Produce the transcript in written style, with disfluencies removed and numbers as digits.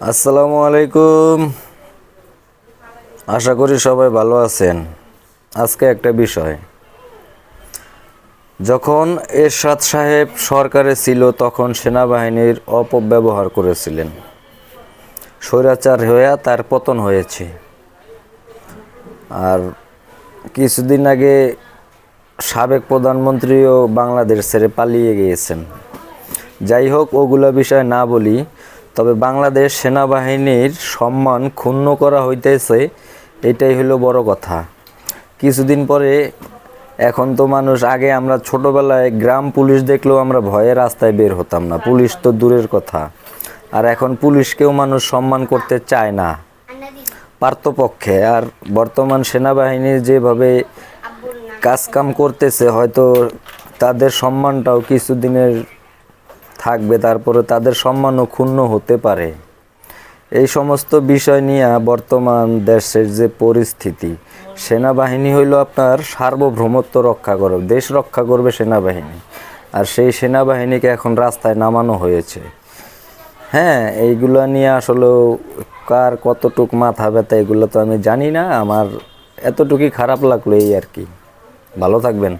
আসসালামু আলাইকুম। আশা করি সবাই ভালো আছেন। আজকে একটা বিষয়, যখন এরশাদ সাহেব সরকারে ছিল তখন সেনাবাহিনীর অপব্যবহার করেছিলেন, স্বৈরাচার হয়ে তার পতন হয়েছে। আর কিছুদিন আগে সাবেক প্রধানমন্ত্রীও বাংলাদেশ ছেড়ে পালিয়ে গিয়েছেন। যাই হোক, ওগুলো বিষয় না বলি, তবে বাংলাদেশ সেনাবাহিনীর সম্মান ক্ষুণ্ণ করা হইতেছে, এটাই হলো বড় কথা। কিছুদিন পরে, এখন তো মানুষ, আগে আমরা ছোটবেলায় গ্রাম পুলিশ দেখলেও আমরা ভয়ে রাস্তায় বের হতাম না, পুলিশ তো দূরের কথা। আর এখন পুলিশকেও মানুষ সম্মান করতে চায় না পারতপক্ষে। আর বর্তমান সেনাবাহিনী যেভাবে কাজকাম করতেছে, হয়তো তাদের সম্মানটাও কিছুদিনের থাকবে, তারপরে তাদের সম্মানও ক্ষুণ্ণ হতে পারে। এই সমস্ত বিষয় নিয়ে বর্তমান দেশের যে পরিস্থিতি, সেনাবাহিনী হইল আপনার সার্বভৌমত্ব রক্ষা করবে, দেশ রক্ষা করবে সেনাবাহিনী। আর সেই সেনাবাহিনীকে এখন রাস্তায় নামানো হয়েছে। হ্যাঁ, এইগুলো নিয়ে আসলে কার কতটুক মাথা ব্যথা এগুলো তো আমি জানি না। আমার এতটুকুই খারাপ লাগলো, এই আর কি। ভালো থাকবেন।